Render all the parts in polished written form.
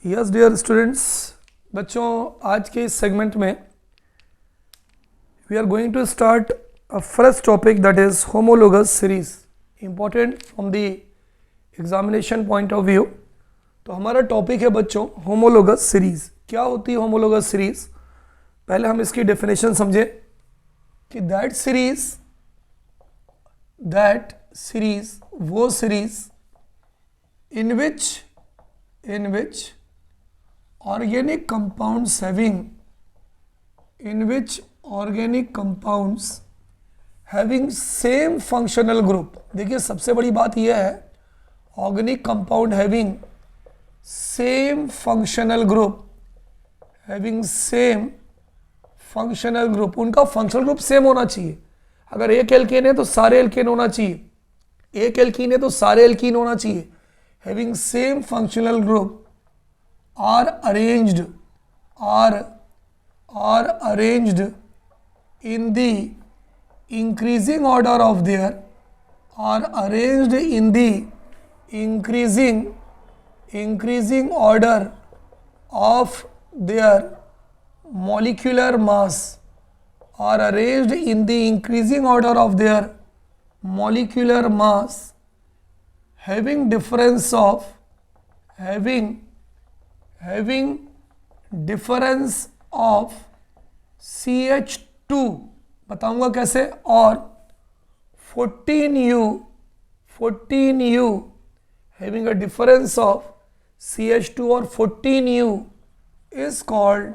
Yes dear students, बच्चों आज के इस सेगमेंट में we are going to start a first topic that is homologous series, important from the examination point of view. तो हमारा topic है बच्चों होमोलोगस सीरीज। क्या होती है होमोलोगस सीरीज? पहले हम इसकी डेफिनेशन समझें कि दैट सीरीज वो series in which organic compounds having same functional group। देखिए सबसे बड़ी बात यह है organic compound having same functional group, उनका फंक्शनल ग्रुप सेम होना चाहिए। अगर एक एल्केन है तो सारे एल्केन होना चाहिए, एक एल्कीन है तो सारे एल्कीन होना चाहिए। having same functional group are arranged in the increasing order of their molecular mass, having difference of CH2, बताऊंगा कैसे, और 14U having a difference of CH2 और 14U is called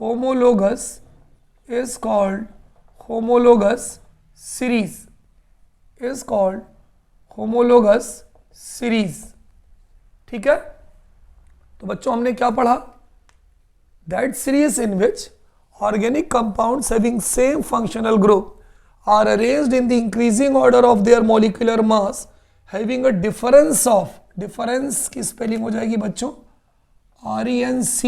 homologous series. ठीक है, तो बच्चों हमने क्या पढ़ा? That series in which organic compounds having same functional group are arranged in the increasing order of their molecular mass having a difference की spelling हो जाएगी बच्चों RENC,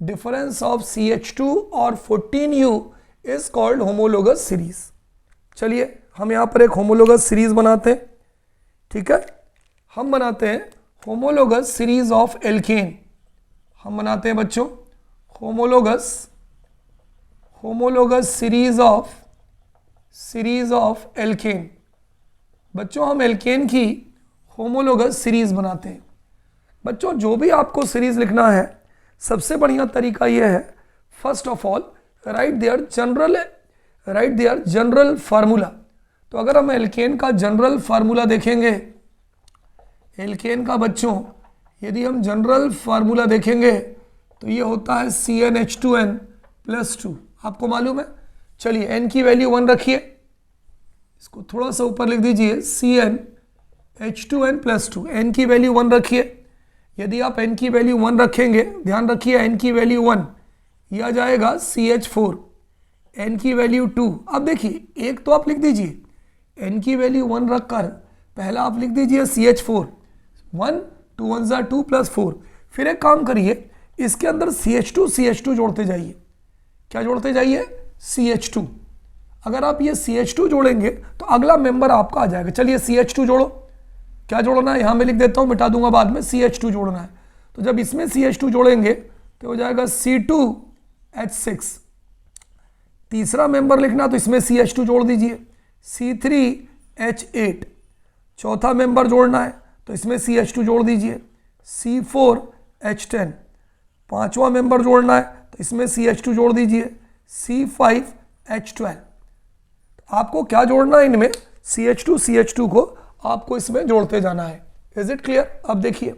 डिफरेंस ऑफ CH2 और 14U is called homologous series. चलिए हम यहाँ पर एक होमोलोगस सीरीज बनाते हैं। ठीक है, हम बनाते हैं होमोलोगस सीरीज ऑफ एल्केन। हम बनाते हैं बच्चों होमोलोगस सीरीज ऑफ एल्केन। बच्चों हम एल्केन की होमोलोगस सीरीज बनाते हैं। बच्चों जो भी आपको सीरीज लिखना है सबसे बढ़िया तरीका यह है, first of all write their general formula. तो अगर हम एल्केन का जनरल फार्मूला देखेंगे, एल्केन का बच्चों यदि हम जनरल फार्मूला देखेंगे तो ये होता है CnH2n+2। आपको मालूम है, चलिए n की वैल्यू 1 रखिए, इसको थोड़ा सा ऊपर लिख दीजिए CnH2n+2, n की वैल्यू 1 रखिए। यदि आप n की वैल्यू 1 रखेंगे, ध्यान रखिए n की वैल्यू 1, यह आ जाएगा CH4, n की वैल्यू 2। अब देखिए एक तो आप लिख दीजिए n की वैल्यू 1 रखकर पहला आप लिख दीजिए CH4, 1 2 1 2 + 4। फिर एक काम करिए, इसके अंदर CH2 जोड़ते जाइए। क्या जोड़ते जाइए? CH2। अगर आप ये CH2 जोड़ेंगे तो अगला मेंबर आपका आ जाएगा। चलिए CH2 जोड़ो, क्या जोड़ना है यहाँ मैं लिख देता हूँ, मिटा दूंगा बाद में। CH2 जोड़ना है, तो जब इसमें CH2 जोड़ेंगे तो हो जाएगा C2H6। तीसरा मेंबर लिखना तो इसमें CH2 जोड़ दीजिए, C3H8। चौथा मेंबर जोड़ना है तो इसमें CH2 जोड़ दीजिए, C4H10। पांचवा मेंबर जोड़ना है तो इसमें CH2 जोड़ दीजिए, C5H12। आपको क्या जोड़ना है इनमें? CH2 को आपको इसमें जोड़ते जाना है। Is it clear? अब देखिए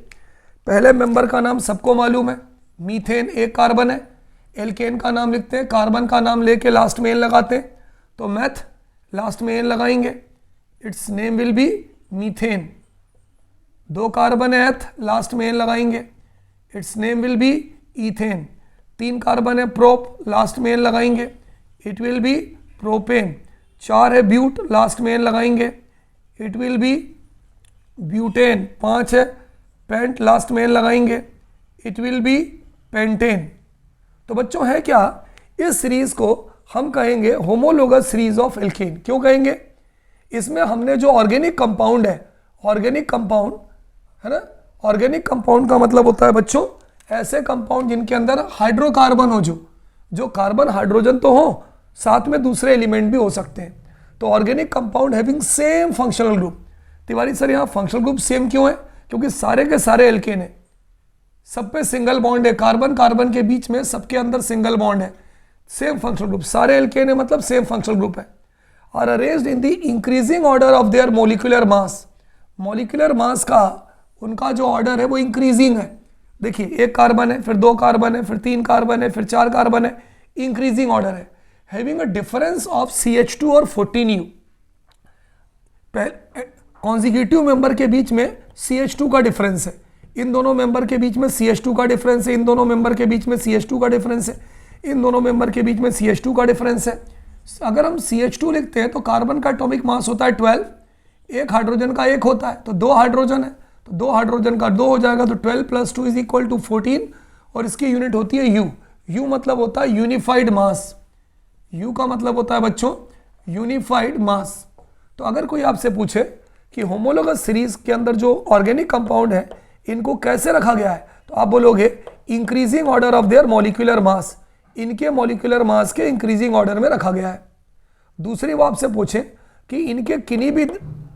पहले मेंबर का नाम सबको मालूम है, मीथेन, एक कार्बन है। एल्केन का नाम लिखते हैं, कार्बन का नाम लेके लास्ट में एन लगाते हैं, तो मैथ लास्ट में एन लगाएंगे, it's name will B methane. दो कार्बन है एथ, लास्ट में एन लगाएंगे, it's name will B ethane. तीन कार्बन है प्रोप, लास्ट में एन लगाएंगे, इट विल बी प्रोपेन। चार है ब्यूट, लास्ट में एन लगाएंगे, इट विल बी ब्यूटेन। पांच है पेंट, लास्ट में एन लगाएंगे, इट विल बी पेंटेन। तो बच्चों है क्या, इस सीरीज को हम कहेंगे होमोलोगस सीरीज ऑफ एल्केन। क्यों कहेंगे? इसमें हमने जो ऑर्गेनिक कंपाउंड है, ऑर्गेनिक कंपाउंड है ना, ऑर्गेनिक कंपाउंड का मतलब होता है बच्चों ऐसे कंपाउंड जिनके अंदर हाइड्रोकार्बन हो, जो कार्बन हाइड्रोजन तो हो, साथ में दूसरे एलिमेंट भी हो सकते हैं। तो organic compound having same functional group. Tiwari sir यहाँ फंक्शनल ग्रुप सेम क्यों है? क्योंकि सारे के सारे एल्केन है, सब पे सिंगल बॉन्ड है, कार्बन कार्बन के बीच में सबके अंदर सिंगल बॉन्ड है, सेम फंक्शनल ग्रुप, सारे एल्केन है मतलब सेम फंक्शनल ग्रुप है। और arranged in the increasing order of there molecular mass. Molecular mass का उनका जो ऑर्डर है वो इंक्रीजिंग है। देखिए एक कार्बन है, फिर 2 कार्बन है, फिर 3 कार्बन है, फिर 4 कार्बन है, इंक्रीजिंग ऑर्डर है। Having a difference of CH2 और 14U। कॉन्जिक्यूटिव मेंबर के बीच में CH2 का डिफरेंस है, इन दोनों मेंबर के बीच में CH2 का डिफरेंस है, इन दोनों मेंबर के बीच में CH2 का डिफरेंस है, इन दोनों मेंबर के बीच में CH2 का डिफरेंस है। अगर हम CH2 लिखते हैं तो कार्बन का एटॉमिक मास होता है 12, एक हाइड्रोजन का 1 होता है, तो 2 हाइड्रोजन है, तो 2 हाइड्रोजन का 2 हो जाएगा, तो 12 + 2 = 14। और इसकी यूनिट होती है U। U मतलब होता है यूनिफाइड मास। U का मतलब होता है बच्चों यूनिफाइड मास। तो अगर कोई आपसे पूछे कि होमोलोगस सीरीज के अंदर जो ऑर्गेनिक कंपाउंड है इनको कैसे रखा गया है, तो आप बोलोगे increasing order of their molecular mass, इनके मॉलिक्यूलर मास के इंक्रीजिंग ऑर्डर में रखा गया है। दूसरी वो आपसे पूछे कि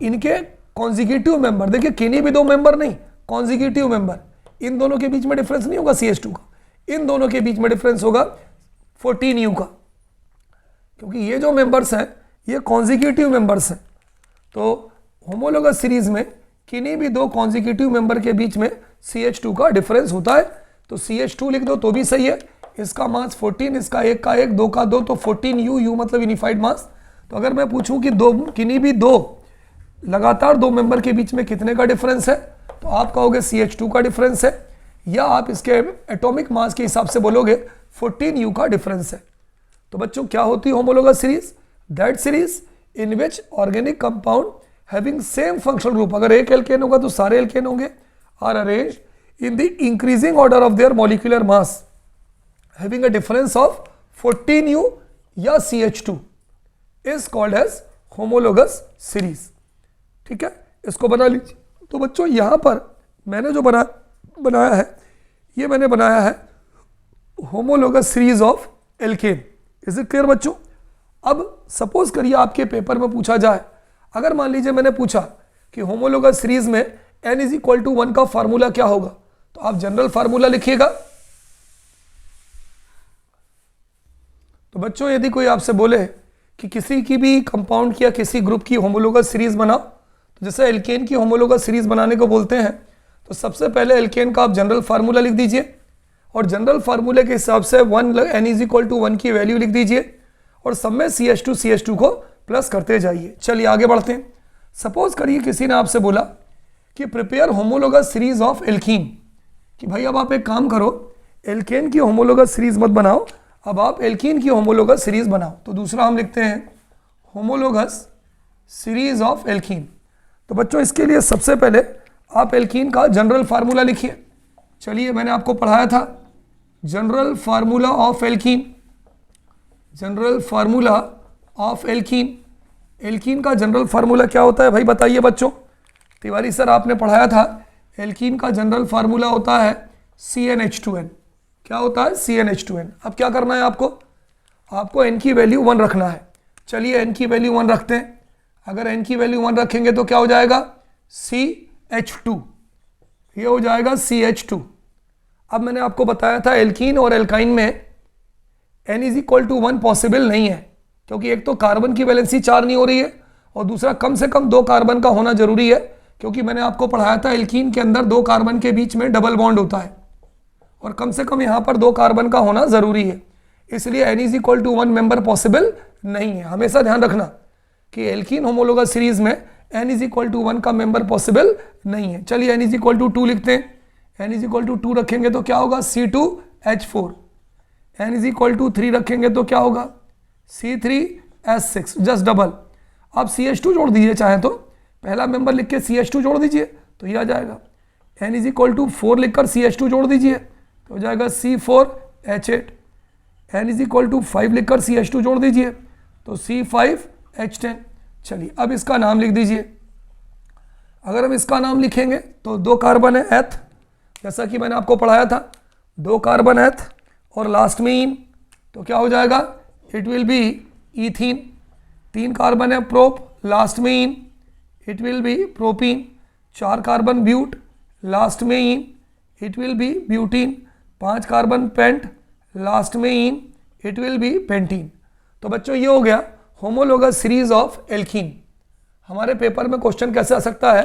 इनके कॉन्जिक्यूटिव मेंबर, देखिए किन्हीं भी 2 मेंबर नहीं, कॉन्जिक्यूटिव मेंबर, इन दोनों के बीच में डिफरेंस नहीं होगा CH2 का, इन दोनों के बीच में डिफरेंस होगा 14U का, क्योंकि ये जो मेंबर्स हैं ये कॉन्जिक्यूटिव मेंबर्स हैं। तो होमोलोगस सीरीज में किन्हीं भी 2 कॉन्जिक्यूटिव मेंबर के बीच में CH2 का डिफरेंस होता है। तो CH2 लिख दो तो भी सही है, इसका मास 14, इसका 1 का 1, 2 का 2, तो 14U, U मतलब यूनिफाइड मास। तो अगर मैं पूछूं कि किन्हीं भी 2 लगातार 2 मेंबर के बीच में कितने का डिफरेंस है, तो आप कहोगे CH2 का डिफरेंस है, या आप इसके एटॉमिक मास के हिसाब से बोलोगे 14U का डिफरेंस है। तो बच्चों क्या होती है homologous series? That series in which organic compound having same functional group, अगर एक एल्केन होगा तो सारे एल्केन होंगे, are arranged in the increasing order of their molecular mass having a difference of 14U या CH2 is called as homologous series. ठीक है, इसको बना लीजिए। तो बच्चों यहां पर मैंने जो बनाया है, ये मैंने बनाया है homologous series of alkene. Is it clear बच्चों? अब सपोज करिए आपके पेपर में पूछा जाए, अगर मान लीजिए मैंने पूछा कि होमोलोगस सीरीज में n = 1 का फार्मूला क्या होगा, तो आप जनरल फार्मूला लिखिएगा। तो बच्चों यदि कोई आपसे बोले कि किसी की भी कंपाउंड की या किसी ग्रुप की होमोलोगस सीरीज बनाओ, तो जैसे एल्केन की होमोलोगस सीरीज बनाने को बोलते हैं, तो सबसे पहले एल्केन का आप जनरल फार्मूला लिख दीजिए, और जनरल फार्मूले के हिसाब से n = 1 की वैल्यू लिख दीजिए, और सब में CH2 को प्लस करते जाइए। चलिए आगे बढ़ते हैं। सपोज करिए किसी ने आपसे बोला कि prepare homologous series of alkene, कि भाई अब आप एक काम करो, एल्केन की होमोलोगस सीरीज मत बनाओ, अब आप एल्कीन की होमोलोगस सीरीज बनाओ। तो दूसरा हम लिखते हैं होमोलोगस सीरीज ऑफ एल्कीन। तो बच्चों इसके लिए सबसे पहले आप एल्कीन का जनरल फार्मूला लिखिए। चलिए मैंने आपको पढ़ाया था general formula of alkene, general formula of alkene. Alkene का जनरल फार्मूला क्या होता है भाई बताइए बच्चों? तिवारी सर आपने पढ़ाया था एल्कीन का जनरल फार्मूला होता है CnH2n। क्या होता है? CnH2n। अब क्या करना है आपको n की वैल्यू 1 रखना है। चलिए n की वैल्यू 1 रखते हैं। अगर n की वैल्यू 1 रखेंगे तो क्या हो जाएगा? CH2, ये हो जाएगा CH2। अब मैंने आपको बताया था एल्कीन और एल्काइन में n = 1 पॉसिबल नहीं है, क्योंकि एक तो कार्बन की वैलेंसी 4 नहीं हो रही है, और दूसरा कम से कम 2 कार्बन का होना जरूरी है, क्योंकि मैंने आपको पढ़ाया था एल्कीन के अंदर 2 कार्बन के बीच में डबल बॉन्ड होता है, और कम से कम यहाँ पर 2 कार्बन का होना जरूरी है। इसलिए n = 1 मेंबर पॉसिबल नहीं है। हमेशा ध्यान रखना कि एल्कीन होमोलोगस सीरीज में n = 1 का मेंबर पॉसिबल नहीं है। चलिए n = 2 लिखते हैं। n = 2 रखेंगे तो क्या होगा? C2H4। n = 3 रखेंगे तो क्या होगा? C3H6, just double. आप CH2 जोड़ दीजिए, चाहे तो पहला मेंबर लिख के CH2 जोड़ दीजिए तो ये आ जाएगा। n = 4 लिखकर CH2 जोड़ दीजिए तो हो जाएगा C4H8। n = 5 लिखकर CH2 जोड़ दीजिए तो C5H10। चलिए अब इसका नाम लिख दीजिए। अगर हम इसका नाम लिखेंगे तो 2 कार्बन है एथ, जैसा कि मैंने आपको पढ़ाया था, 2 कार्बन एथ और लास्ट में इन, तो क्या हो जाएगा, it will be ethene. 3 carbon है प्रोप, लास्ट में ene, it will be propene. 4 carbon but, last में ene, it will be butene. 5 carbon pent, last में ene, it will be pentene. तो बच्चों ये हो गया होमोलोगस सीरीज ऑफ एल्कीन। हमारे पेपर में क्वेश्चन कैसे आ सकता है,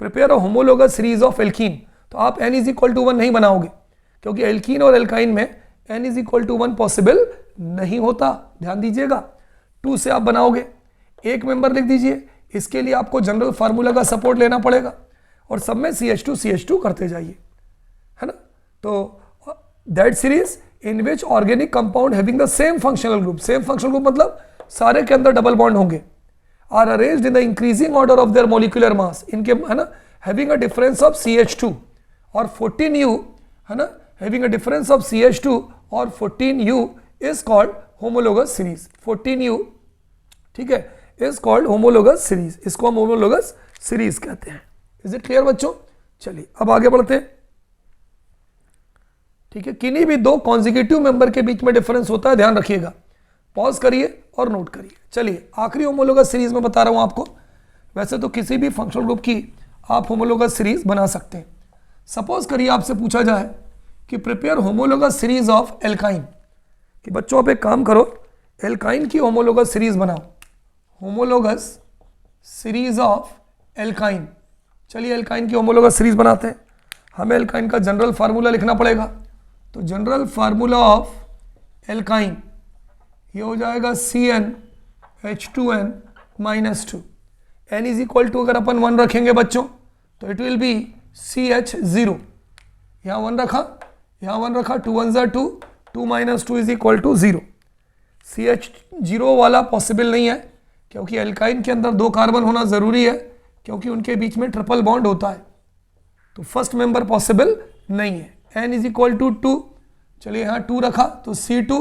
prepare a homologous series of alkene, तो आप n इज इक्वल टू 1 नहीं बनाओगे, क्योंकि एल्कीन और एल्काइन में n is equal to 1 possible नहीं होता, ध्यान दीजिएगा। 2 से आप बनाओगे, एक मेंबर लिख दीजिए, इसके लिए आपको जनरल फार्मूला का सपोर्ट लेना पड़ेगा और सब में CH2 करते जाइए, है ना। तो that series in which organic compound having the same functional group, same functional group मतलब सारे के अंदर डबल बॉन्ड होंगे, are arranged in the increasing order of their molecular mass, इनके, है ना, having a difference of CH2 और 14U, है ना, having a difference of CH2 और 14U is called homologous series. 14U, ठीक है, इज कॉल्ड होमोलोगस सीरीज, इसको हम होमोलोगस सीरीज कहते हैं। इज इट क्लियर बच्चों? चलिए अब आगे बढ़ते हैं। ठीक है, किन्हीं भी 2 कॉन्जिक्यूटिव मेंबर के बीच में डिफरेंस होता है, ध्यान रखिएगा, पॉज करिए और नोट करिए। चलिए आखिरी होमोलोगस सीरीज में बता रहा हूं आपको। वैसे तो किसी भी फंक्शनल ग्रुप की आप होमोलोगस सीरीज बना सकते हैं। सपोज करिए आपसे पूछा जाए कि prepare homologous series of alkyne, कि बच्चों आप एक काम करो, एल्काइन की होमोलोगस सीरीज बनाओ, होमोलोगस सीरीज ऑफ एल्काइन। चलिए एल्काइन की होमोलोगस सीरीज बनाते हैं। हमें एल्काइन का जनरल फार्मूला लिखना पड़ेगा, तो जनरल फार्मूला ऑफ एल्काइन ये हो जाएगा CnH2n -2। n is equal to अगर अपन 1 रखेंगे बच्चों तो इट विल बी CH0, यहाँ 1 रखा, यहाँ 1 रखा, 2 1 ज़ा 2, 2 - 2 इज इक्वल टू 0। CH0 वाला पॉसिबल नहीं है, क्योंकि एल्काइन के अंदर 2 कार्बन होना ज़रूरी है, क्योंकि उनके बीच में ट्रिपल बॉन्ड होता है, तो फर्स्ट मेंबर पॉसिबल नहीं है। n इज इक्वल टू 2, चलिए यहाँ 2 रखा तो C2,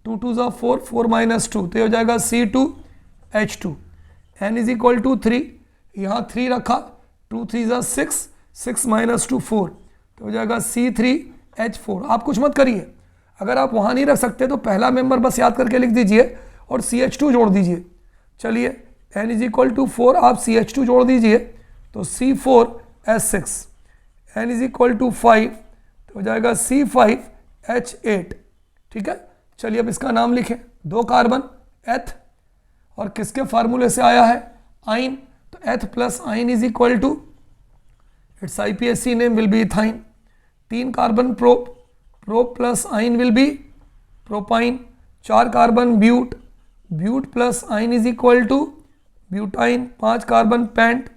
2 2 ज़ा 4, 4 - 2 तो ये हो जाएगा C2H2। n is equal to 3, यहाँ 3 रखा, 2 3 ज़ा 6, 6 - 2 4 तो हो जाएगा C3H4। आप कुछ मत करिए, अगर आप वहाँ नहीं रख सकते तो पहला मेंबर बस याद करके लिख दीजिए और CH2 जोड़ दीजिए। चलिए n इज इक्वल टू 4, आप CH2 जोड़ दीजिए तो C4H6, n is equal to 5 तो हो जाएगा C5H8। ठीक है, चलिए अब इसका नाम लिखें, 2 कार्बन एथ और किसके फार्मूले से आया है, आइन, तो eth plus yne is equal to, its IPSC name will be ethyne. 3 carbon prop, prop plus yne will be propyne. 4 carbon but, but plus yne is equal to butyne. 5 carbon pent,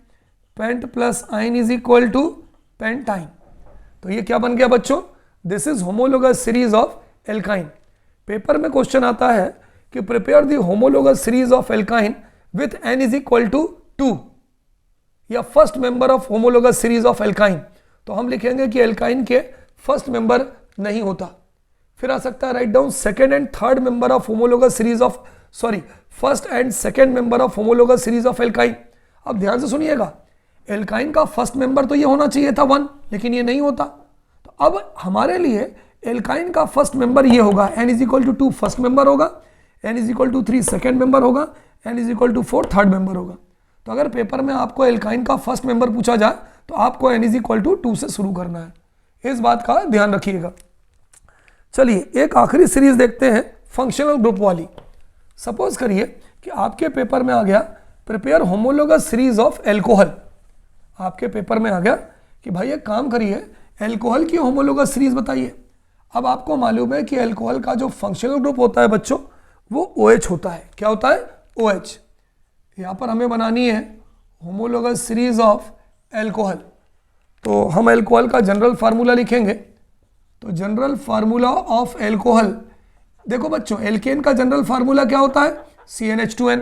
pent plus yne is equal to pentyne. तो ये क्या बन गया बच्चों, this is homologous series of alkyne. Paper में question आता है कि prepare the homologous series of alkyne with n is equal to 2, या first member of homologous series of alkyne, तो हम लिखेंगे कि एल्काइन के फर्स्ट मेंबर नहीं होता। फिर आ सकता है write down second and third member of homologous series of, sorry, first and second member of homologous series of alkyne. अब ध्यान से सुनिएगा, एल्काइन का फर्स्ट मेंबर तो ये होना चाहिए था 1, लेकिन ये नहीं होता। तो अब हमारे लिए एल्काइन का फर्स्ट मेंबर ये होगा, n is equal to 2 first member होगा, n is equal to 3 second member होगा, n is equal to 4 third member होगा। तो अगर पेपर में आपको एल्काइन का फर्स्ट मेंबर पूछा जाए तो आपको n इज इक्वल टू 2 से शुरू करना है, इस बात का ध्यान रखिएगा। चलिए एक आखिरी सीरीज देखते हैं फंक्शनल ग्रुप वाली। सपोज करिए कि आपके पेपर में आ गया prepare homologous series of alcohol. आपके पेपर में आ गया कि भाई एक काम करिए, एल्कोहल की होमोलोगस सीरीज बताइए। अब आपको मालूम है कि एल्कोहल का जो फंक्शनल ग्रुप होता है बच्चों वो OH होता है। क्या होता है? OH। यहाँ पर हमें बनानी है होमोलोगस सीरीज ऑफ एल्कोहल, तो हम एल्कोहल का जनरल फार्मूला लिखेंगे। तो जनरल फार्मूला ऑफ एल्कोहल, देखो बच्चों एल्केन का जनरल फार्मूला क्या होता है? CnH2n।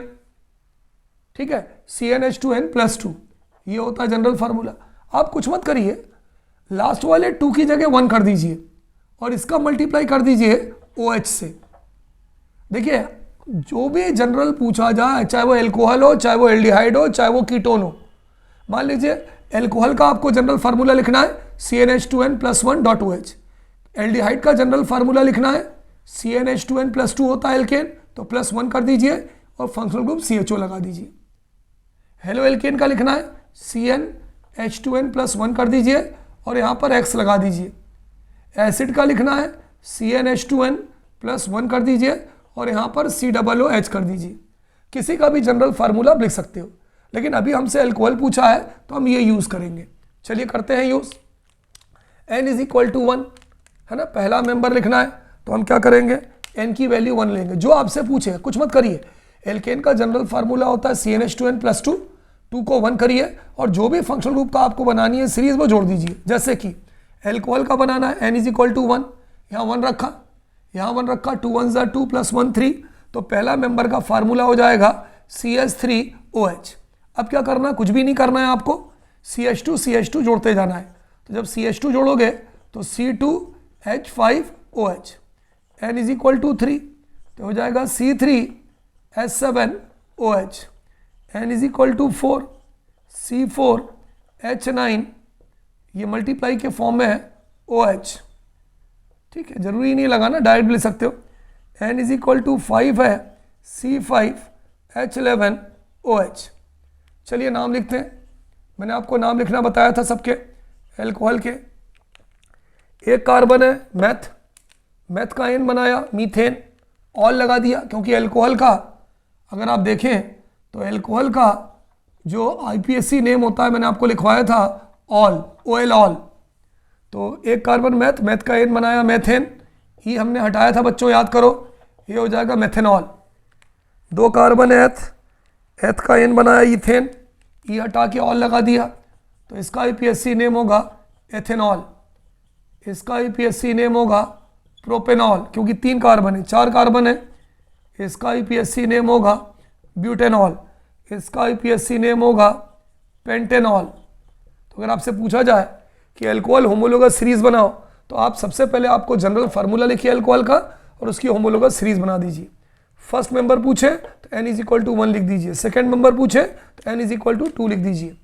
ठीक है, CnH2n + 2 ये होता है जनरल फार्मूला। आप कुछ मत करिए, लास्ट वाले 2 की जगह 1 कर दीजिए और इसका मल्टीप्लाई कर दीजिए OH से। देखिए जो भी जनरल पूछा जाए, चाहे वो एल्कोहल हो, चाहे वो एल्डिहाइड हो, चाहे वो कीटोन हो, मान लीजिए एल्कोहल का आपको जनरल फार्मूला लिखना है CnH2n+1.OH। एल्डिहाइड का जनरल फार्मूला लिखना है CnH2n+2 होता है एल्केन, तो +1 कर दीजिए और फंक्शनल ग्रुप CHO लगा दीजिए। हेलो एल्केन का लिखना है CnH2n+1 कर दीजिए और यहाँ पर X लगा दीजिए। एसिड का लिखना है CnH2n+1 कर दीजिए और यहाँ पर COOH कर दीजिए। किसी का भी जनरल फार्मूला आप लिख सकते हो, लेकिन अभी हमसे अल्कोहल पूछा है तो हम ये यूज़ करेंगे। चलिए करते हैं यूज़। n = 1 है ना, पहला मेंबर लिखना है तो हम क्या करेंगे, n की वैल्यू 1 लेंगे। जो आपसे पूछे कुछ मत करिए, एल्केन का जनरल फार्मूला होता है CnH2n+2, 2 को 1 करिए और जो भी फंक्शनल ग्रुप का आपको बनानी है सीरीज वो जोड़ दीजिए। जैसे कि एल्कोहल का बनाना है n = 1, यहाँ 1 रखा, यहाँ 1 रखा, 2 1 = 2 + 1 3, तो पहला मेंबर का फार्मूला हो जाएगा CH3OH। अब क्या करना है, कुछ भी नहीं करना है आपको, CH2 जोड़ते जाना है। तो जब CH2 जोड़ोगे तो C2H5OH, n = 3 तो हो जाएगा C3H7OH, n = 4, C4H9, ये मल्टीप्लाई के फॉर्म में है OH, ठीक है, जरूरी नहीं लगाना, डायरेक्ट लिख सकते हो। n = 5 है C5H11OH। चलिए नाम लिखते हैं, मैंने आपको नाम लिखना बताया था सबके एल्कोहल के। एक कार्बन है मैथ का n बनाया, मीथेन, ऑल लगा दिया, क्योंकि एल्कोहल का अगर आप देखें तो एल्कोहल का जो IPSC नेम होता है मैंने आपको लिखवाया था ऑल, OL ऑल। तो एक कार्बन मैथ का n बनाया मेथेन, ही हमने हटाया था बच्चों, याद करो, ये हो जाएगा मेथेनॉल। 2 कार्बन एथ का n बनाया इथेन, ई हटा के ऑल लगा दिया, तो इसका IPSC नेम होगा एथेनॉल, इसका IPSC नेम होगा प्रोपेनॉल, क्योंकि 3 कार्बन है, 4 कार्बन है, इसका IPSC नेम होगा ब्यूटेनॉल, इसका IPSC नेम होगा पेंटेनॉल। तो अगर आपसे पूछा जाए कि अल्कोहल होमोलोगस सीरीज बनाओ, तो आप सबसे पहले आपको जनरल फार्मूला लिखिए अल्कोहल का और उसकी होमोलोगस सीरीज बना दीजिए। फर्स्ट मेंबर पूछे तो n = 1 लिख दीजिए, सेकंड मेंबर पूछे तो n = 2 लिख दीजिए।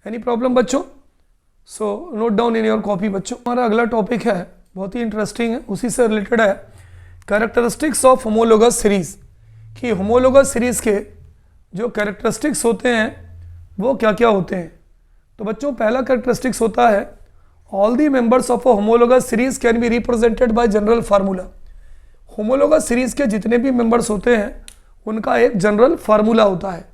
एनी प्रॉब्लम बच्चों? So note down in your copy बच्चों। हमारा अगला टॉपिक है, बहुत ही इंटरेस्टिंग है, उसी से रिलेटेड है, कैरेक्टरिस्टिक्स ऑफ होमोलोगस सीरीज, कि होमोलोगस सीरीज के जो कैरेक्टरिस्टिक्स होते हैं वो क्या क्या होते हैं। तो बच्चों पहला कैरेक्टरिस्टिक्स होता है all the members of a homologous series can be represented by general formula. Homologous series के जितने भी मेंबर्स होते हैं उनका एक जनरल फार्मूला होता है।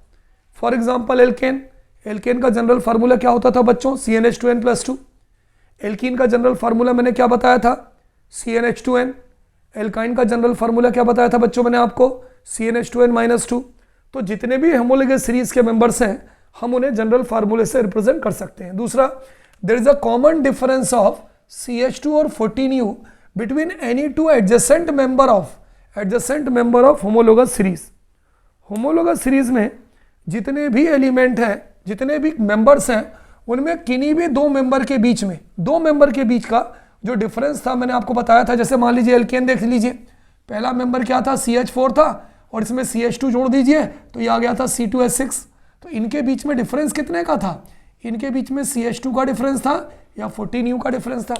फॉर एग्जांपल एल्केन का जनरल फार्मूला क्या होता था बच्चों, CnH2n+2। एल्कीन का जनरल फार्मूला मैंने क्या बताया था, CnH2n। एल्काइन का जनरल फार्मूला क्या बताया था बच्चों मैंने आपको, CnH2n-2। तो जितने भी होमोलोगस सीरीज के मेंबर्स हैं हम उन्हें जनरल फार्मूले से रिप्रेजेंट कर सकते हैं। दूसरा, there is a common difference of CH2 और 14U between any two adjacent member of homologous series. Homologous series में जितने भी एलिमेंट हैं, जितने भी मेंबर्स हैं, उनमें किन्हीं भी दो मेंबर के बीच का जो डिफरेंस था मैंने आपको बताया था। जैसे मान लीजिए एल्केन देख लीजिए, पहला मेंबर क्या था, CH4 था और इसमें CH2 जोड़ दीजिए तो ये आ गया था C2H6। तो इनके बीच में डिफरेंस कितने का था, इनके बीच में CH2 का डिफरेंस था या 14U का डिफरेंस था।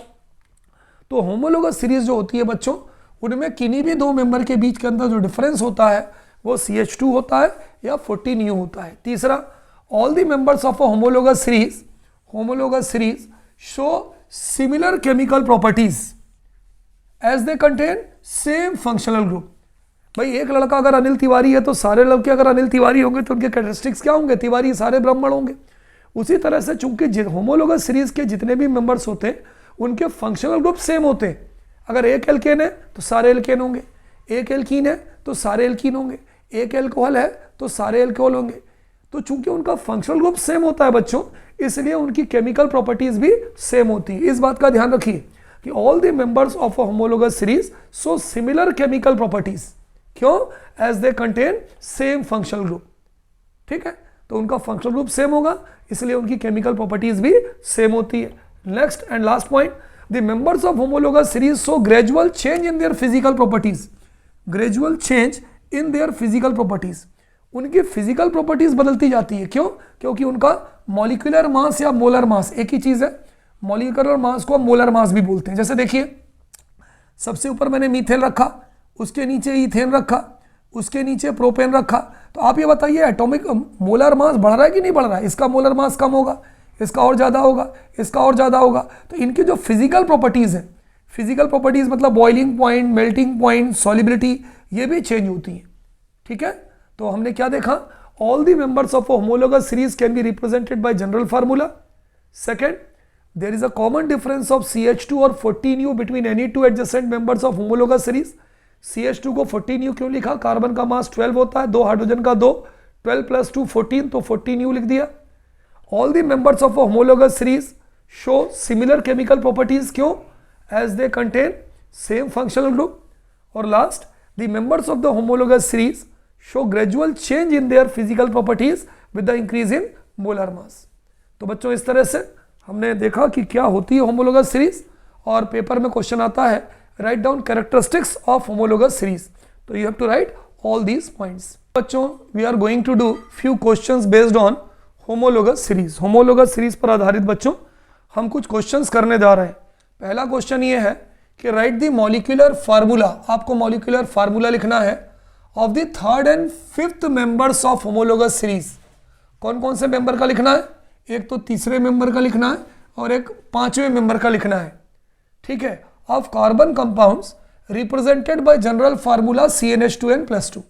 तो होमोलोगस सीरीज जो होती है बच्चों, उनमें किन्हीं भी दो मेंबर के बीच के अंदर जो डिफरेंस होता है वो CH2 होता है या 14U होता है। तीसरा, all the members of a homologous series show similar chemical properties as they contain same functional group. भाई एक लड़का अगर अनिल तिवारी है तो सारे लड़के अगर अनिल तिवारी होंगे तो उनके कैरेक्टरिस्टिक्स क्या होंगे, तिवारी, सारे ब्राह्मण होंगे। उसी तरह से चूंकि होमोलोगस सीरीज के जितने भी मेंबर्स होते हैं उनके फंक्शनल ग्रुप सेम होते हैं। अगर एक एल्केन है तो सारे एल्केन होंगे, एक एल्कीन है तो सारे एल्कीन होंगे, एक एल्कोहल है तो सारे एल्कोहल होंगे। तो चूंकि उनका फंक्शनल ग्रुप सेम होता है बच्चों, इसलिए उनकी केमिकल प्रॉपर्टीज भी सेम होती है। इस बात का ध्यान रखिए कि all the members of a homologous series show similar chemical properties. क्यों? As they contain same functional group. ठीक है, तो उनका फंक्शनल ग्रुप सेम होगा, इसलिए उनकी केमिकल प्रॉपर्टीज भी सेम होती है। Next and last point, the members of homologous series show gradual change in their physical properties. Gradual change in their physical properties, उनकी फिजिकल प्रॉपर्टीज बदलती जाती है। क्यों? क्योंकि उनका मॉलिक्यूलर मास या मोलर मास एक ही चीज है। मॉलिक्यूलर मास को मोलर मास भी बोलते हैं। जैसे देखिए, सबसे ऊपर मैंने मीथेन रखा, उसके नीचे इथेन रखा, उसके नीचे प्रोपेन रखा, तो आप ये बताइए एटॉमिक मोलर मास बढ़ रहा है कि नहीं बढ़ रहा है? इसका मोलर मास कम होगा, इसका और ज़्यादा होगा, इसका और ज़्यादा होगा। तो इनकी जो फिजिकल प्रॉपर्टीज़ है, फिजिकल प्रॉपर्टीज़ मतलब boiling point, melting point, solubility, ये भी चेंज होती हैं। ठीक है, तो हमने क्या देखा? All the members of homologous series can be represented by general formula. Second, there is a common difference of CH2 और 14U between any two adjacent members of homologous series। CH2 को 14U क्यों लिखा? Carbon का मास 12 होता है, 2 hydrogen का 2, 12 + 2 14, तो 14U लिख दिया। All the members of a homologous series show similar chemical properties, क्यों? As they contain same functional group। और last, the members of the homologous series show gradual change in their physical properties with the increase in molar mass। तो बच्चों इस तरह से हमने देखा कि क्या होती है होमोलोगस सीरीज, और पेपर में क्वेश्चन आता है write down characteristics of homologous series. तो you have to write all these points. बच्चों, we are going to do few questions based on homologous series. Homologous series पर आधारित बच्चों हम कुछ क्वेश्चंस करने जा रहे हैं। पहला क्वेश्चन ये है कि राइट द मॉलिक्यूलर फार्मूला, आपको मॉलिक्यूलर फार्मूला लिखना है of the third and fifth members of homologous series. कौन कौन से मेंबर का लिखना है? एक तो तीसरे मेंबर का लिखना है और एक पांचवें मेंबर का लिखना है। ठीक है, of carbon compounds represented by general formula CnH2n+2।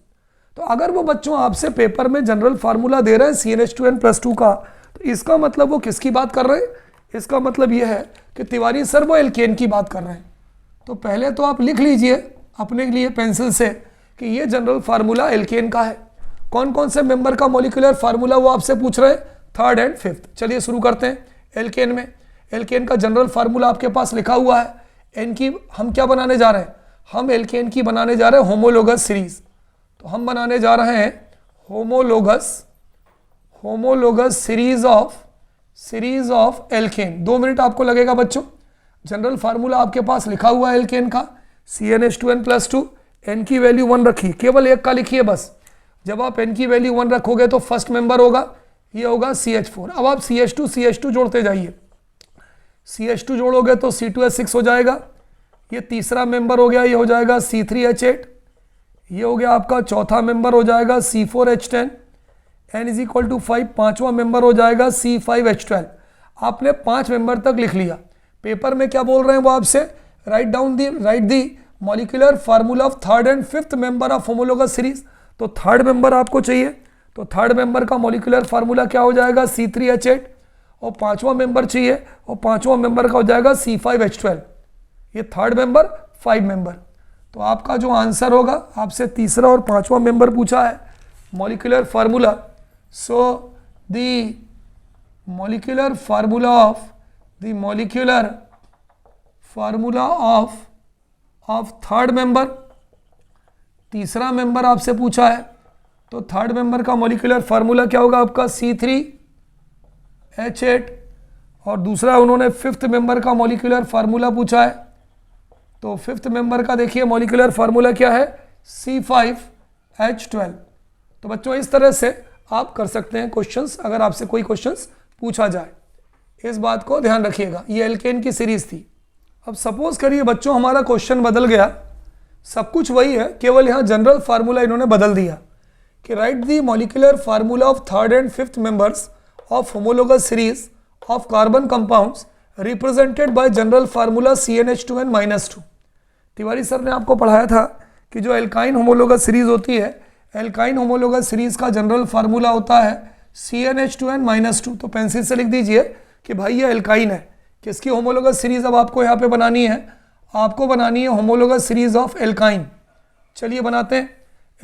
तो अगर वो बच्चों आपसे पेपर में जनरल फार्मूला दे रहे हैं CnH2n+2 का, तो इसका मतलब वो किसकी बात कर रहे हैं? इसका मतलब ये है कि तिवारी सर वो एल्केन की बात कर रहे हैं। तो पहले तो आप लिख लीजिए अपने लिए पेंसिल से कि ये जनरल फार्मूला एल्केन का है। कौन कौन से मेंबर का मॉलिक्यूलर फार्मूला वो आपसे पूछ रहे हैं? Third and fifth. चलिए शुरू करते हैं। एल्केन में, एल्केन का जनरल फार्मूला आपके पास लिखा हुआ है। एन की हम क्या बनाने जा रहे हैं? हम एल्केन की बनाने जा रहे हैं होमोलोगस सीरीज। तो हम बनाने जा रहे हैं homologous series of alkene. 2 minute आपको लगेगा बच्चों। जनरल फार्मूला आपके पास लिखा हुआ है एल्केन का CnH2n+2। एन की वैल्यू 1 रखिए, केवल एक का लिखिए बस। जब आप एन की वैल्यू 1 रखोगे तो फर्स्ट मेंबर होगा, ये होगा CH4। अब आप CH2 जोड़ते जाइए। CH2 जोड़ोगे तो C2H6 हो जाएगा, ये तीसरा मेंबर हो गया, ये हो जाएगा C3H8। ये हो गया आपका चौथा मेंबर हो जाएगा C4H10। N=5। पांचवा मेंबर हो जाएगा C5H12। आपने 5 मेंबर तक लिख लिया। पेपर में क्या बोल रहे हैं वो आपसे? Right the molecular formula of third and fifth member of homologous series. तो थर्ड मेंबर आपको चाहिए, तो थर्ड मेंबर का मॉलिक्यूलर फार्मूला क्या हो जाएगा? C3H8। और पांचवा मेंबर चाहिए, और पांचवा मेंबर का हो जाएगा C5H12। ये थर्ड मेंबर, 5 मेंबर। तो आपका जो आंसर होगा, आपसे तीसरा और पांचवा मेंबर पूछा है molecular formula. So the molecular formula of third member, तीसरा मेंबर आपसे पूछा है, तो थर्ड मेंबर का मॉलिक्यूलर फार्मूला क्या होगा आपका? C3H8। और दूसरा उन्होंने फिफ्थ मेंबर का मॉलिक्यूलर फार्मूला पूछा है, तो फिफ्थ मेंबर का देखिए मॉलिक्यूलर फार्मूला क्या है? C5H12। तो बच्चों इस तरह से आप कर सकते हैं क्वेश्चंस, अगर आपसे कोई क्वेश्चंस पूछा जाए। इस बात को ध्यान रखिएगा। ये एल्केन की सीरीज थी। अब सपोज करिए बच्चों हमारा क्वेश्चन बदल गया, सब कुछ वही है, केवल यहाँ जनरल फार्मूला इन्होंने बदल दिया कि right the molecular formula of third and fifth members of homologous series of carbon compounds represented by general formula CnH2n-2। Tiwari sir ने आपको पढ़ाया था कि जो एल्काइन होमोलोगस सीरीज होती है, एल्काइन होमोलोगस सीरीज का जनरल फार्मूला होता है CnH2n-2। तो पेंसिल से लिख दीजिए कि भाई ये एल्काइन है। किसकी होमोलोगस सीरीज अब आपको यहाँ पे बनानी है? आपको बनानी है होमोलोगस सीरीज ऑफ एल्काइन। चलिए बनाते हैं।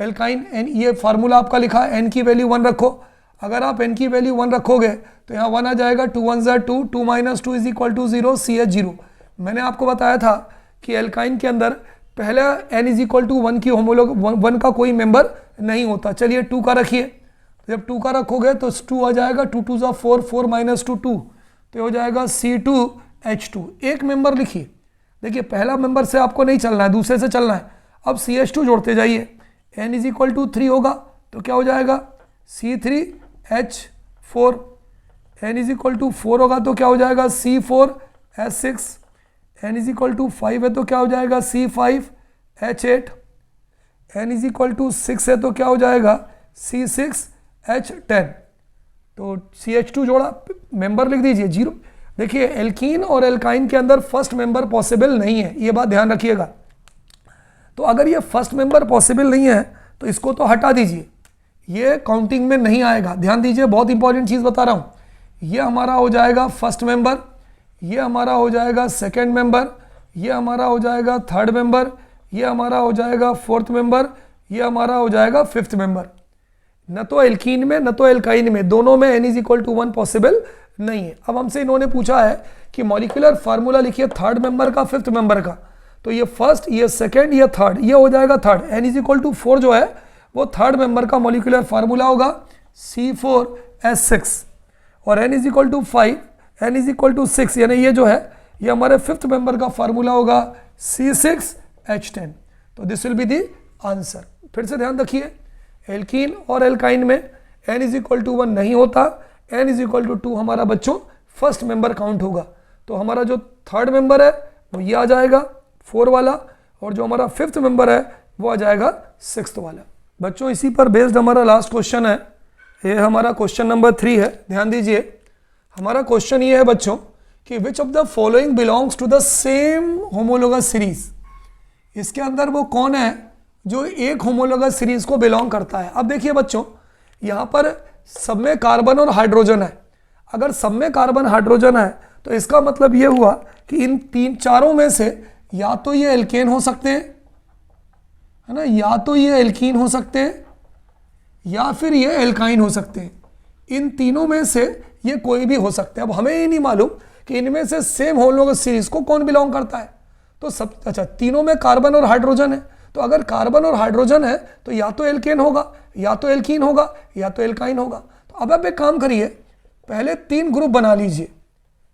एल्काइन, एन, ये फार्मूला आपका लिखा है, एन की वैल्यू 1 रखो। अगर आप एन की वैल्यू 1 रखोगे तो यहाँ 1 आ जाएगा, 2 1 ज़ा 2, 2 - 2 = 0, CH0। मैंने आपको बताया था कि एल्काइन के अंदर पहला N=1 की होमोलोग 1 का कोई मेंबर नहीं होता। चलिए 2 का रखिए। जब 2 का रखोगे तो 2 आ जाएगा, 2 2 ज़ा 4, 4 - 2 2, तो हो जाएगा C2H2। एक मेंबर लिखिए। देखिए पहला मेंबर से आपको नहीं चलना है, दूसरे से चलना है। अब CH2 जोड़ते जाइए। N=3 होगा तो क्या हो जाएगा C3H4, N is equal to 4 होगा तो क्या हो जाएगा C4H6, N is equal to 5 है तो क्या हो जाएगा C5H8, N is equal to 6 है तो क्या हो जाएगा C6H10। तो CH2 जोड़ा, मेंबर लिख दीजिए 0। देखिए एल्कीन और एल्काइन के अंदर फर्स्ट मेंबर पॉसिबल नहीं है, ये बात ध्यान रखिएगा। तो अगर ये फर्स्ट मेंबर पॉसिबल नहीं है तो इसको तो हटा दीजिए, ये काउंटिंग में नहीं आएगा। ध्यान दीजिए, बहुत इंपॉर्टेंट चीज़ बता रहा हूँ। ये हमारा हो जाएगा फर्स्ट मेंबर, ये हमारा हो जाएगा सेकेंड मेंबर, ये हमारा हो जाएगा थर्ड मेंबर, ये हमारा हो जाएगा फोर्थ मेंबर, ये हमारा हो जाएगा फिफ्थ मेंबर। न तो एल्कीन में न तो एल्काइन में, दोनों में N is equal to 1 possible नहीं है। अब हमसे इन्होंने पूछा है कि मॉलिक्यूलर फार्मूला लिखिए थर्ड मेंबर का, फिफ्थ मेंबर का। तो ये फर्स्ट, ये सेकेंड, ये थर्ड, ये हो जाएगा third. N is equal to 4 जो है वो थर्ड मेंबर का मॉलिक्यूलर फार्मूला होगा C4H6, और N is equal to 5, N is equal to 6, यानी ये जो है ये हमारे फिफ्थ मेंबर का फार्मूला होगा C6H10। तो this will be the answer. फिर से ध्यान रखिए, एल्कीन और एल्काइन में N इज इक्वल टू 1 नहीं होता, N इज इक्वल टू 2 हमारा बच्चों फर्स्ट मेंबर काउंट होगा। तो हमारा जो थर्ड मेंबर है वो ये आ जाएगा 4 वाला, और जो हमारा फिफ्थ मेंबर है वो आ जाएगा 6th वाला। बच्चों इसी पर बेस्ड हमारा लास्ट क्वेश्चन है, ये हमारा क्वेश्चन नंबर 3 है। ध्यान दीजिए, हमारा क्वेश्चन ये है बच्चों कि which of the following belongs to the same homologous series. इसके अंदर वो कौन है जो एक होमोलोगस सीरीज को बिलोंग करता है। अब देखिए बच्चों, यहाँ पर सब में कार्बन और हाइड्रोजन है। अगर सब में कार्बन हाइड्रोजन है तो इसका मतलब ये हुआ कि इन चारों में से या तो ये एल्केन हो सकते हैं, है ना, या तो ये एल्कीन हो सकते हैं, या फिर ये एल्काइन हो सकते हैं। इन तीनों में से ये कोई भी हो सकते हैं। अब हमें ये नहीं मालूम कि इनमें से सेम होमोलोगस सीरीज को कौन बिलोंग करता है। तो सब, अच्छा, तीनों में कार्बन और हाइड्रोजन है, तो अगर कार्बन और हाइड्रोजन है तो या तो एल्केन होगा, या तो एल्कीन होगा, या तो एल्काइन होगा। तो अब आप एक काम करिए, पहले 3 ग्रुप बना लीजिए,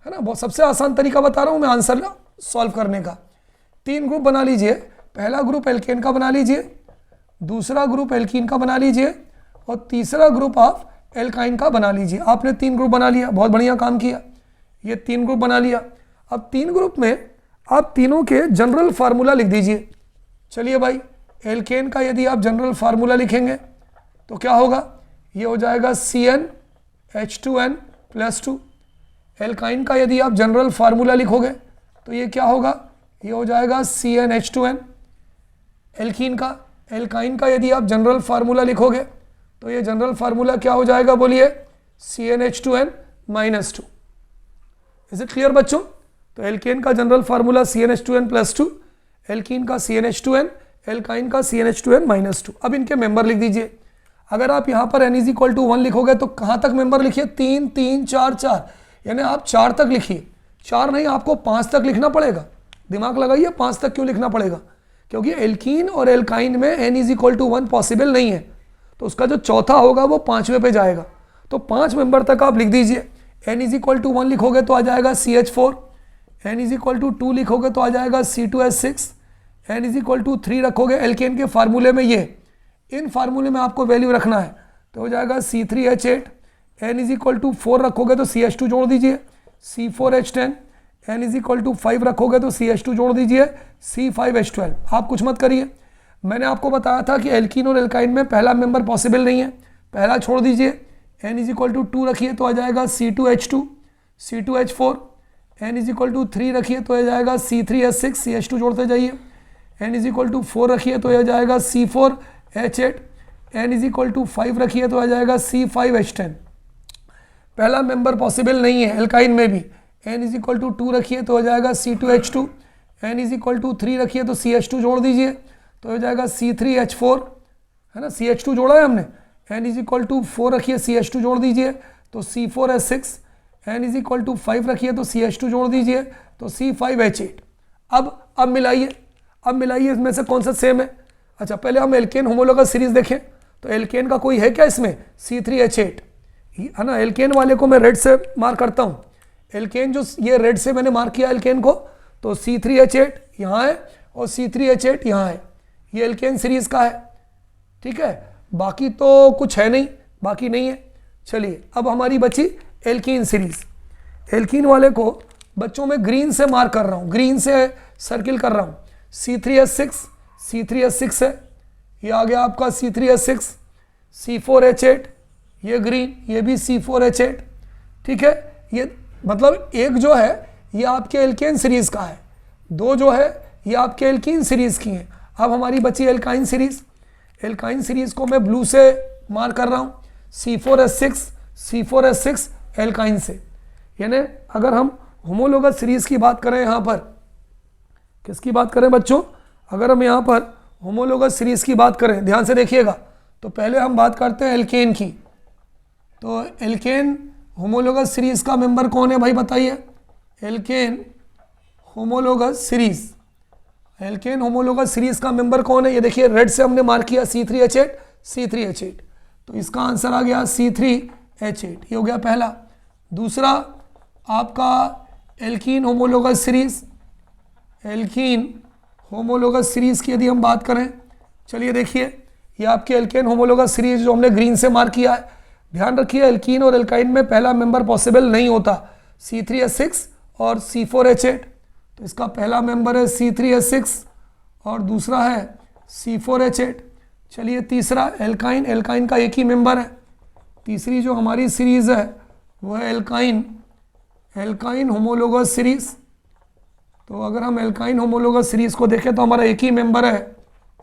है ना। बहुत सबसे आसान तरीका बता रहा हूँ मैं आंसर सॉल्व करने का। 3 ग्रुप बना लीजिए। पहला ग्रुप एल्केन का बना लीजिए, दूसरा ग्रुप एल्कीन का बना लीजिए, और तीसरा ग्रुप आप एल्काइन का बना लीजिए। आपने 3 ग्रुप बना लिया, बहुत बढ़िया काम किया। ये 3 ग्रुप बना लिया। अब 3 ग्रुप में आप तीनों के जनरल फार्मूला लिख दीजिए। चलिए भाई, एल्केन का यदि आप जनरल फार्मूला लिखेंगे तो क्या होगा, ये हो जाएगा CnH2n+2। एल्काइन का यदि आप जनरल फार्मूला लिखोगे तो ये क्या होगा, ये हो जाएगा CnH2n। एल्काइन का यदि आप जनरल फार्मूला लिखोगे तो ये जनरल फार्मूला क्या हो जाएगा, बोलिए CnH2n-2। इज इट क्लियर बच्चों। तो एल्केन का जनरल फार्मूला CnH2n+2, एल्कीन का CnH2n, एल्काइन का CnH2n-2। अब इनके मेंबर लिख दीजिए। अगर आप यहाँ पर N = 1 लिखोगे तो कहाँ तक मेंबर लिखिए, 3 3 4 4, यानी आप 4 तक लिखिए। 4 नहीं, आपको 5 तक लिखना पड़ेगा। दिमाग लगाइए, 5 तक क्यों लिखना पड़ेगा, क्योंकि एल्कीन और एल्काइन में N = 1 पॉसिबल नहीं है। तो उसका जो चौथा होगा वो 5वें पे जाएगा। तो 5 मेंबर तक आप लिख दीजिए। N = 1 लिखोगे तो आ जाएगा CH4, N = 2 लिखोगे तो आ जाएगा C2H6, N = 3 रखोगे एल्केन के फार्मूले में, ये इन फार्मूले में आपको वैल्यू रखना है तो हो जाएगा C3H8, N = 4 रखोगे तो CH2 जोड़ दीजिए, C4H10, N = 5 रखोगे तो CH2 जोड़ दीजिए, C5H12। आप कुछ मत करिए, मैंने आपको बताया था कि एल्कीन और एल्काइन में पहला मेंबर पॉसिबल नहीं है, पहला छोड़ दीजिए। N = 2 रखिए तो आ जाएगा C2H2, C2H4, N = 3 रखिए तो आ जाएगा C3H6, CH2 जोड़ते जाइए। N = 4 रखिए तो आ जाएगा C4H8, N = 5 रखिए तो आ जाएगा C5H10। पहला मेंबर पॉसिबल नहीं है एल्काइन में भी। N = 2 रखिए तो हो जाएगा C2H2, N = 3 रखिए तो CH2 जोड़ दीजिए तो हो जाएगा C3H4, है ना, CH2 जोड़ा है हमने। N = 4 रखिए, CH2 जोड़ दीजिए तो C4H6, N = 5 रखिए तो CH2 जोड़ दीजिए तो C5H8। अब मिलाइए इसमें से कौन सा सेम है। अच्छा, पहले हम एल्केन होमोलोगस सीरीज देखें तो एल्केन का कोई है क्या इसमें, C3H8, है ना। एल्केन वाले को मैं रेड से मार्क करता हूँ। एल्केन जो ये रेड से मैंने मार्क किया एल्केन को, तो C3H8 यहाँ है और C3H8 यहाँ है। ये एल्केन सीरीज का है, ठीक है। बाकी तो कुछ है नहीं, बाकी नहीं है। चलिए अब हमारी बची एल्कीन सीरीज। एल्कीन वाले को बच्चों में ग्रीन से मार्क कर रहा हूँ, ग्रीन से सर्किल कर रहा हूँ। C3H6, C3H6 है, ये आ गया आपका C3H6, C4H8, ये ग्रीन, ये भी C4H8, ठीक है। ये मतलब एक जो है ये आपके एल्केन सीरीज का है, दो जो है ये आपके एल्कीन सीरीज की हैं। अब हमारी बची एल्काइन सीरीज। एल्काइन सीरीज को मैं ब्लू से मार्क कर रहा हूँ, C4H6, C4H6 एल्काइन से। यानी अगर हम होमोलोगस सीरीज की बात करें, यहाँ पर किसकी बात करें बच्चों, अगर हम यहाँ पर होमोलोगस सीरीज की बात करें, ध्यान से देखिएगा, तो पहले हम बात करते हैं एल्केन की। तो एल्केन होमोलोगस सीरीज का मेंबर कौन है भाई बताइए। Alkene homologous series, alkene homologous series का मेंबर कौन है, ये देखिए रेड से हमने मार्क किया C3H8, C3H8, तो इसका आंसर आ गया C3H8, ये हो गया पहला। दूसरा आपका alkene homologous series, alkene homologous series की यदि हम बात करें, चलिए देखिए ये आपके एल्केन होमोलोगस सीरीज जो हमने ग्रीन से मार्क किया है। ध्यान रखिए एल्कीन और एल्काइन में पहला मेंबर पॉसिबल नहीं होता, C3H6 और C4H8, तो इसका पहला मेंबर है C3H6 और दूसरा है C4H8। चलिए तीसरा एल्काइन, एल्काइन का एक ही मेंबर है। तीसरी जो हमारी सीरीज है वो है एल्काइन, एल्काइन होमोलोगस सीरीज। तो अगर हम एल्काइन होमोलोगस सीरीज को देखें तो हमारा एक ही मेंबर है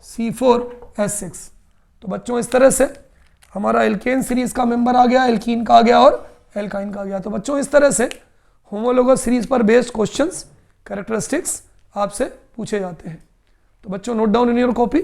C4H6। तो बच्चों इस तरह से हमारा एल्केन सीरीज का मेंबर आ गया, एल्कीन का आ गया और एल्काइन का आ गया। तो बच्चों इस तरह से होमोलोगस सीरीज पर बेस्ड क्वेश्चंस, कैरेक्टरिस्टिक्स आपसे पूछे जाते हैं। तो बच्चों note down in your copy.